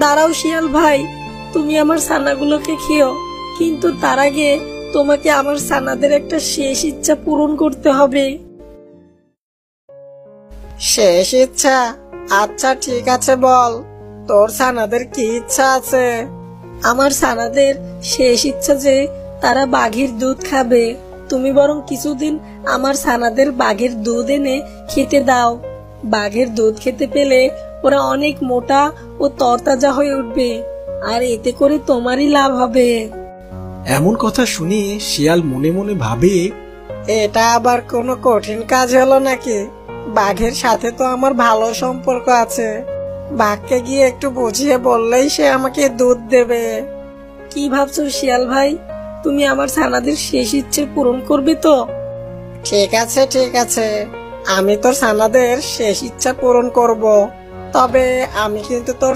দাঁড়াও শিয়াল ভাই, তুমি আমার ছানাগুলোকে খেও, কিন্তু তার আগে তোমাকে আমার ছানাদের একটা শেষ ইচ্ছা পূরণ করতে হবে। শেষ ইচ্ছা? আচ্ছা ঠিক আছে, বল তোর ছানাদের কি ইচ্ছা আছে। আমার ছানাদের শেষ ইচ্ছা যে তারা বাঘের দুধ খাবে। তুমি বরং কিছুদিন আমার ছানাদের বাঘের দুধ এনে খেতে দাও। বাঘের দুধ খেতে পেলে ওরা অনেক মোটা ও তরতাজা হয়ে উঠবে, আর এতে করে তোমারই লাভ হবে। এমন কথা শুনে শিয়াল মনে মনে ভাবে, এটা আবার কোনো কঠিন কাজ হলো নাকি? বাঘের সাথে তো আমার ভালো সম্পর্ক আছে, বাঘকে গিয়ে একটু বুঝিয়ে বললেই সে আমাকে দুধ দেবে। কি ভাবছো শিয়াল ভাই, তুমি আমার ছানাদের শেষ ইচ্ছে পূরণ করবে তো? ঠিক আছে ঠিক আছে, আমি তোর ছানাদের শেষ ইচ্ছা পূরণ করব, তবে আমি কিন্তু তোর